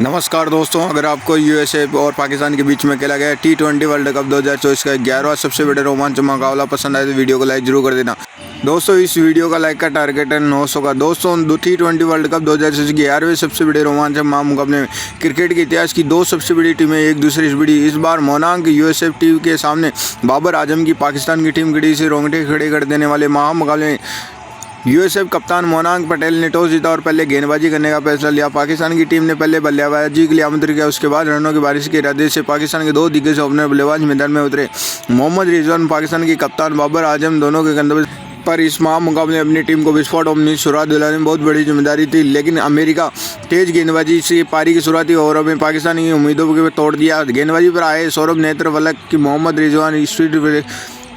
नमस्कार दोस्तों, अगर आपको यूएसए और पाकिस्तान के बीच में खेला गया T20 वर्ल्ड कप 2024 का 11वां सबसे बड़ा रोमांचक मुकाबला पसंद आए तो वीडियो को लाइक जरूर कर देना। दोस्तों, इस वीडियो का लाइक का टारगेट है 900 का। दोस्तों, T20 वर्ल्ड कप 2024 के 11वें सबसे बड़े रोमांचक मुकाबले में क्रिकेट के इतिहास की दो सबसे बड़ी टीमें एक दूसरे से भिड़ी। इस बार मोनांग यूएसए टीम के सामने बाबर आजम की पाकिस्तान की टीम खड़ी से रोंगटे खड़े कर देने वाले महामुकाबले में यूएसए कप्तान मोनांग पटेल ने टॉस जीता और पहले गेंदबाजी करने का फैसला लिया। पाकिस्तान की टीम ने पहले बल्लेबाजी के लिए आमंत्रित किया। उसके बाद रनों की बारिश के इरादे से पाकिस्तान के दो दिग्गज ओपनर बल्लेबाज मैदान में उतरे। मोहम्मद रिजवान पाकिस्तान की कप्तान बाबर आजम दोनों के कंधे पर इस महामुकाबले में अपनी टीम को विस्फोट ओपनिंग शुरुआत दिलाने में बहुत बड़ी जिम्मेदारी थी, लेकिन अमेरिका तेज गेंदबाजी से पारी की शुरुआती ओवरों में पाकिस्तान की उम्मीदों को तोड़ दिया। गेंदबाजी पर आए सौरभ नेत्रवलक की मोहम्मद रिजवान स्ट्रीट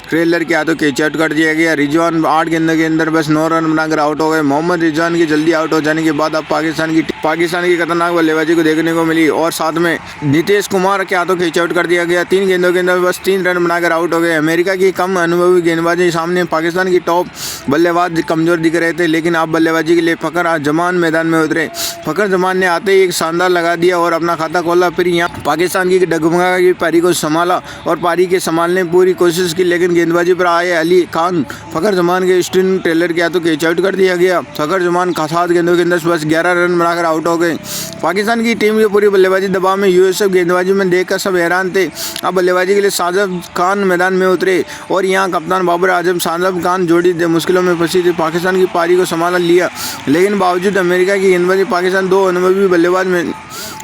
ट्रेलर के हाथों कैच आउट कर दिया गया। रिजवान 8 गेंदों के अंदर बस 9 रन बनाकर आउट हो गए। मोहम्मद रिजवान के जल्दी आउट हो जाने के बाद अब पाकिस्तान की खतरनाक बल्लेबाजी को देखने को मिली और साथ में नीतीश कुमार के हाथों कैच आउट कर दिया गया। 3 गेंदों के अंदर बस 3 रन बनाकर आउट हो गए। अमेरिका की कम अनुभवी गेंदबाजी सामने पाकिस्तान की टॉप बल्लेबाज कमजोर दिख रहे थे, लेकिन अब बल्लेबाजी के लिए फखर जमान मैदान में उतरे। फखर जमान ने आते ही एक शानदार लगा दिया और अपना खाता खोला। फिर यहाँ पाकिस्तान की डगमगा की पारी को संभाला और पारी के संभालने की पूरी कोशिश की, लेकिन गेंदबाजी पर आए अली खान फखर जमान के स्टिन टेलर के हाथों कैच आउट कर दिया गया। फखर जमान 7 गेंदों के अंदर बस 11 रन बनाकर आउट हो गए। पाकिस्तान की टीम की पूरी बल्लेबाजी दबाव में यूएसए गेंदबाजी में देखकर सब हैरान थे। अब बल्लेबाजी के लिए साजिद खान मैदान में उतरे और यहाँ कप्तान बाबर आजम साजिद खान जोड़ी मुश्किलों में फंसी थी। पाकिस्तान की पारी को संभाल लिया, लेकिन बावजूद अमेरिका की गेंदबाजी पाकिस्तान दो अनुभवी बल्लेबाज में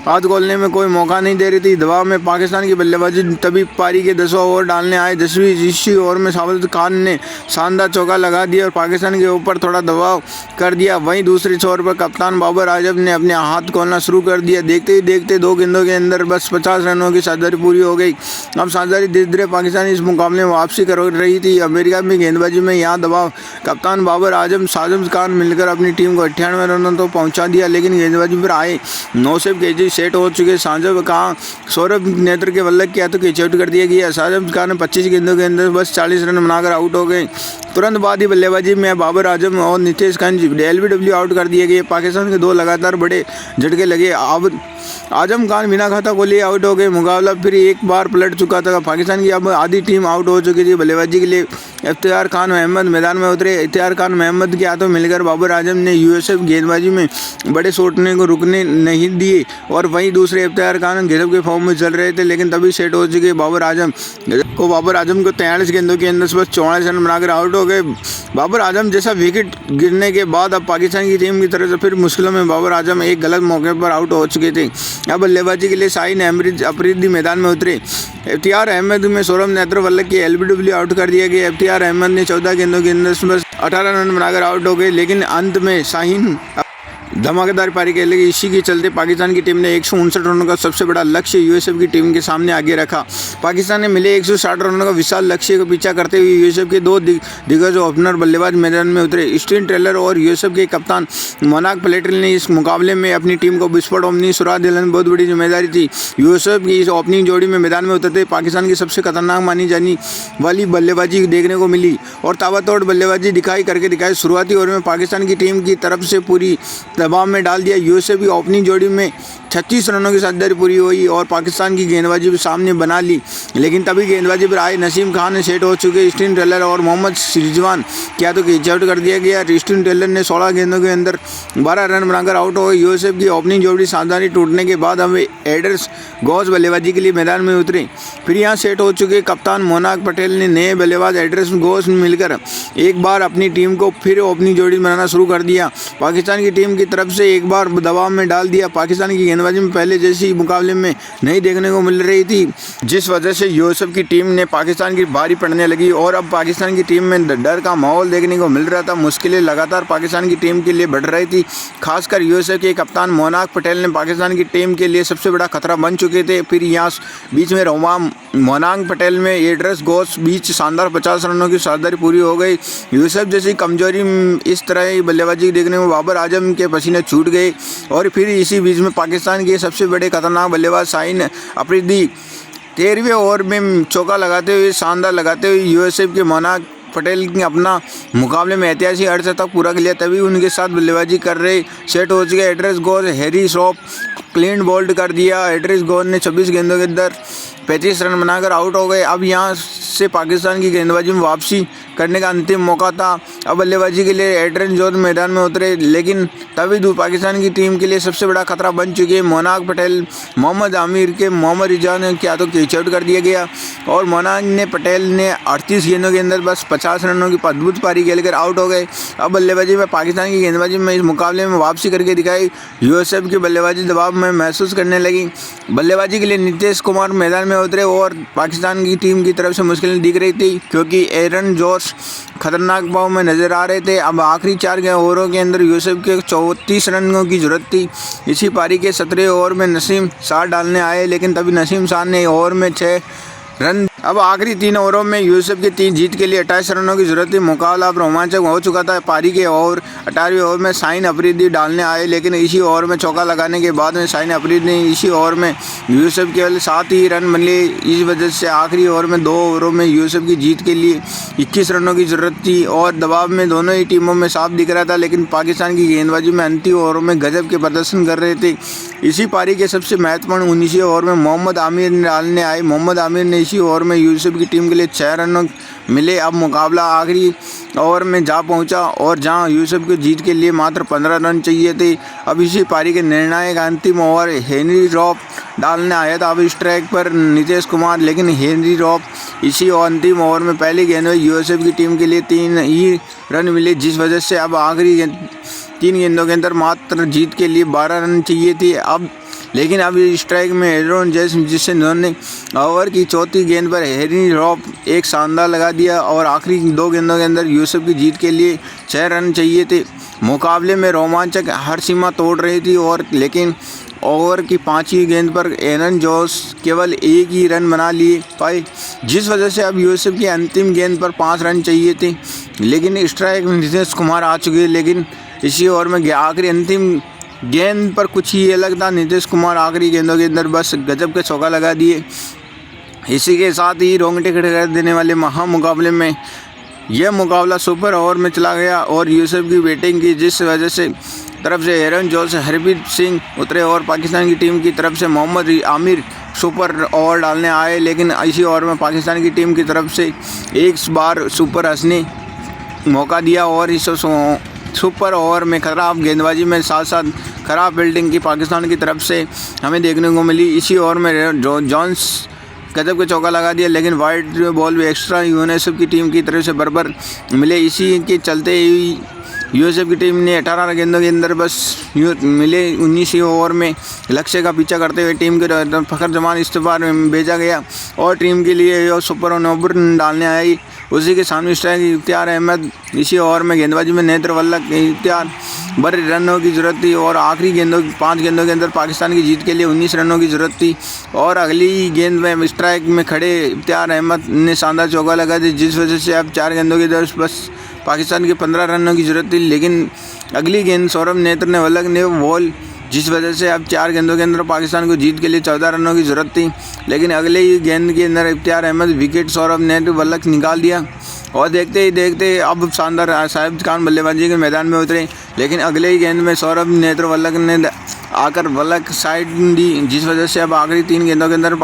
हाथ खोलने में कोई मौका नहीं दे रही थी। दबाव में पाकिस्तान की बल्लेबाजी तभी पारी के 10 ओवर डालने आए। 10वीं ओवर में साजिद खान ने शानदार चौका लगा दिया और पाकिस्तान के ऊपर थोड़ा दबाव कर दिया। वहीं दूसरी छोर पर कप्तान बाबर आजम ने अपने हाथ खोलना शुरू कर दिया। देखते ही देखते 2 गेंदों के अंदर बस 50 रनों की साझेदारी पूरी हो गई। अब साझेदारी धीरे धीरे पाकिस्तान इस मुकाबले में वापसी कर रही थी। अमेरिका में गेंदबाजी में यहाँ दबाव कप्तान बाबर आजम साजिद खान मिलकर अपनी टीम को 98 रनों तो पहुँचा दिया, लेकिन गेंदबाजी पर आए 9 केजी सेट हो चुके साजिद खान सौरभ नेत्र के वल्लभ के हाथों कैच आउट कर दिया गया। साजिद खान ने 25 गेंदों के अंदर बस 40 रन बनाकर आउट हो गए। तुरंत बाद ही बल्लेबाजी में बाबर आजम और नीतीश खान एलबीडब्ल्यू आउट कर दिए गए। पाकिस्तान के 2 लगातार बड़े झटके लगे। अब आजम खान बिना खाता खोले आउट हो गए। मुकाबला फिर एक बार पलट चुका था। पाकिस्तान की अब आधी टीम आउट हो चुकी थी। बल्लेबाजी के लिए इफ्तियार खान महमद मैदान में उतरे। इफ्तियार खान महमद के हाथों मिलकर बाबर आजम ने यूएसए गेंदबाजी में बड़े शॉटने को रुकने नहीं दिए और वहीं दूसरे इफ्तियार खान गजब के फॉर्म में चल रहे थे, लेकिन तभी सेट हो चुके बाबर आजम को 43 गेंदों के अंदर बस 44 रन बनाकर आउट हो गए। बाबर आजम जैसा विकेट गिरने के बाद अब पाकिस्तान की टीम की तरफ से फिर मुश्किलों में बाबर आजम एक गलत मौके पर आउट हो चुके थे। अब बल्लेबाजी के लिए शाहीन अफरीदी मैदान में उतरे। इफ्तियार अहमद में सौरभ नेत्रवलक की एलबीडब्ल्यू आउट कर दिया गया। इफ्तियार अहमद ने 14 गेंदों के अंदर बस 18 रन बनाकर आउट हो गए, लेकिन अंत में शाहीन धमाकेदार पारी खेली। इसी के चलते पाकिस्तान की टीम ने 159 रनों का सबसे बड़ा लक्ष्य यूएसए की टीम के सामने आगे रखा। पाकिस्तान ने मिले 160 रनों का विशाल लक्ष्य का पीछा करते हुए यूएसए के 2 दिग्गज ओपनर बल्लेबाज मैदान में उतरे। स्टीन टेलर और यूएसए के कप्तान मोनांग पटेल ने इस मुकाबले में अपनी टीम को विस्फोट ओपनिंग शुरुआत दिलाने में बहुत बड़ी जिम्मेदारी थी। यूएसए की इस ओपनिंग जोड़ी में मैदान में उतरते पाकिस्तान की सबसे खतरनाक मानी जाने वाली बल्लेबाजी देखने को मिली और ताबड़तोड़ बल्लेबाजी दिखाई। शुरुआती ओवर में पाकिस्तान की टीम की तरफ से पूरी दबाव में डाल दिया। यूएसए भी ओपनिंग जोड़ी में 36 रनों की साझेदारी पूरी हुई और पाकिस्तान की गेंदबाजी भी सामने बना ली, लेकिन तभी गेंदबाजी पर आए नसीम खान ने सेट हो चुके स्टीन टेलर और मोहम्मद रिजवान क्या तो कैच आउट कर दिया गया। स्टीन टेलर ने 16 गेंदों के अंदर 12 रन बनाकर आउट हो गए। यूएसए की ओपनिंग जोड़ी साझेदारी टूटने के बाद हमें एडर्स घोष बल्लेबाजी के लिए मैदान में उतरे। फिर यहाँ सेट हो चुके कप्तान मोनांग पटेल ने नए बल्लेबाज एडर्स घोष मिलकर एक बार अपनी टीम को फिर ओपनिंग जोड़ी बनाना शुरू कर दिया। पाकिस्तान की टीम की तरफ से एक बार दबाव में डाल दिया। पाकिस्तान की गेंदबाजी में पहले जैसी मुकाबले में नहीं देखने को मिल रही थी, जिस वजह से यूएसए की टीम ने पाकिस्तान की भारी पड़ने लगी और अब पाकिस्तान की टीम में डर का माहौल देखने को मिल रहा था। मुश्किलें लगातार पाकिस्तान की टीम के लिए बढ़ रही थी। खासकर यूएसए के कप्तान मोनांग पटेल ने पाकिस्तान की टीम के लिए सबसे बड़ा खतरा बन चुके थे। फिर यहाँ बीच में मोनांग पटेल में एड्रेस घोष बीच शानदार 50 रनों की साझेदारी पूरी हो गई। यूएसए जैसी कमजोरी इस तरह ही बल्लेबाजी देखने में बाबर आजम के पसीने छूट गए और फिर इसी बीच में पाकिस्तान के सबसे बड़े खतरनाक बल्लेबाज शाहीन अफरीदी 13वें ओवर में चौका लगाते हुए शानदार लगाते हुए यूएसए के मोनांग पटेल ने अपना मुकाबले में ऐतिहासिक अर्धशतक पूरा किया, तभी उनके साथ बल्लेबाजी कर रहे सेट हो चुके एड्रेस गोल हैरी श्रॉफ क्लीन बोल्ड कर दिया। एड्रेस गोल ने 26 गेंदों के अंदर 35 रन बनाकर आउट हो गए। अब यहाँ से पाकिस्तान की गेंदबाजी में वापसी करने का अंतिम मौका था। अब बल्लेबाजी के लिए एड्रेन जोत मैदान में उतरे, लेकिन तभी पाकिस्तान की टीम के लिए सबसे बड़ा खतरा बन चुके मोनाक पटेल मोहम्मद आमिर के मोहम्मद रिजान के हाथों कैच आउट कर दिया गया और मोनाक ने पटेल ने 38 गेंदों के अंदर बस 50 रनों की अद्भुत पारी खेलकर आउट हो गए। अब बल्लेबाजी में पाकिस्तान की गेंदबाजी में इस मुकाबले में वापसी करके दिखाई। यूएसएफ की बल्लेबाजी दबाव में महसूस करने लगी। बल्लेबाजी के लिए नीतीश कुमार मैदान में उतरे और पाकिस्तान की टीम की तरफ से मुश्किलें दिख रही थी, क्योंकि एरन जोश खतरनाक भाव में नजर आ रहे थे। अब आखिरी 4 ओवरों के अंदर यूसुफ के 34 रनों की जरूरत थी। इसी पारी के 17 ओवर में नसीम शाह डालने आए, लेकिन तभी नसीम शाह ने ओवर में 6 रन। अब आखिरी 3 ओवरों में यूसुफ की 3 जीत के लिए 28 रनों की जरूरत थी। मुकाबला अब रोमांचक हो चुका था। पारी के ओवर 18वें ओवर में शाहीन अफरीदी डालने आए, लेकिन इसी ओवर में चौका लगाने के बाद में शाहीन अफरीदी ने इसी ओवर में यूसुफ केवल 7 ही रन मिले। इस वजह से आखिरी ओवर में 2 ओवरों में यूसुफ की जीत के लिए 21 रनों की जरूरत थी और दबाव में दोनों ही टीमों में साफ दिख रहा था, लेकिन पाकिस्तान की गेंदबाजी में अंतिम ओवरों में गजब के प्रदर्शन कर रहे थे। इसी पारी के सबसे महत्वपूर्ण 19वें ओवर में मोहम्मद आमिर डालने आए। मोहम्मद आमिर ने इसी ओवर में यूसुफ की टीम के लिए 6 रन मिले। अब मुकाबला आखिरी ओवर में जा पहुंचा और जहां यूसुफ को जीत के लिए मात्र 15 रन चाहिए थे। अब इसी पारी के निर्णायक अंतिम ओवर हेनरी रॉफ डालने आया था। अब स्ट्राइक पर नीतीश कुमार, लेकिन हेनरी रॉफ इसी अंतिम ओवर में पहली गेंद में यूसुफ की टीम के लिए 3 ही रन मिले, जिस वजह से अब आखिरी 3 गेंदों के अंदर मात्र जीत के लिए 12 रन चाहिए थे। लेकिन अब स्ट्राइक में एड्रेन जिससे उन्होंने ओवर की 4थी गेंद पर हेनरी रॉफ एक शानदार लगा दिया और आखिरी 2 गेंदों के अंदर यूसुफ की जीत के लिए 6 रन चाहिए थे। मुकाबले में रोमांचक हर सीमा तोड़ रही थी और लेकिन ओवर की 5वीं गेंद पर एरन जोश केवल 1 ही रन बना लिए पाए, जिस वजह से अब यूसुफ की अंतिम गेंद पर 5 रन चाहिए थे। लेकिन स्ट्राइक में नीतीश कुमार आ चुके, लेकिन इसी ओवर में आखिरी अंतिम गेंद पर कुछ ही अलग था। नीतीश कुमार आखिरी गेंदों के अंदर बस गजब के चौका लगा दिए। इसी के साथ ही रोंगटे खड़े कर देने वाले महा मुकाबले में यह मुकाबला सुपर ओवर में चला गया और यूसुफ की बैटिंग की जिस वजह से तरफ से एरन जोश हरप्रीत सिंह उतरे और पाकिस्तान की टीम की तरफ से मोहम्मद आमिर सुपर ओवर डालने आए, लेकिन इसी ओवर में पाकिस्तान की टीम की तरफ से एक बार सुपर हंसने मौका दिया और इस सुपर ओवर में खराब गेंदबाजी में साथ साथ खराब फील्डिंग की पाकिस्तान की तरफ से हमें देखने को मिली। इसी ओवर में जॉन्स गजब के चौका लगा दिया, लेकिन वाइड बॉल भी एक्स्ट्रा यूसुफ की टीम की तरफ से बराबर मिले। इसी के चलते ही यूसुफ की टीम ने 18 गेंदों के अंदर बस मिले 19 ओवर में लक्ष्य का पीछा करते हुए टीम के फखर जमान इस्तीफा में भेजा गया और टीम के लिए सुपर ओवर डालने आई। उसी के सामने स्ट्राइक इख्तियार अहमद इसी ओवर में गेंदबाजी में नेत्र वल्लक इख्तियार बड़े रनों की ज़रूरत थी और आखिरी 5 गेंदों के अंदर पाकिस्तान की जीत के लिए 19 रनों की ज़रूरत थी और अगली गेंद में स्ट्राइक में खड़े इख्तियार अहमद ने शानदार चौका लगा दी, जिस वजह से अब 4 गेंदों के अंदर बस पाकिस्तान के 15 रनों की ज़रूरत थी। लेकिन अगली गेंद सौरभ नेत्र ने वल्लक ने बॉल, जिस वजह से अब 4 गेंदों के अंदर पाकिस्तान को जीत के लिए 14 रनों की ज़रूरत थी। लेकिन अगले ही गेंद के अंदर इख्तियार अहमद विकेट सौरभ नेत्र वल्लक निकाल दिया और देखते ही देखते अब शानदार साहिब खान बल्लेबाजी के मैदान में उतरे, लेकिन अगले ही गेंद में सौरभ नेत्र वल्लक ने आकर वल्लक साइड दी, जिस वजह से अब आखिरी 3 गेंदों के अंदर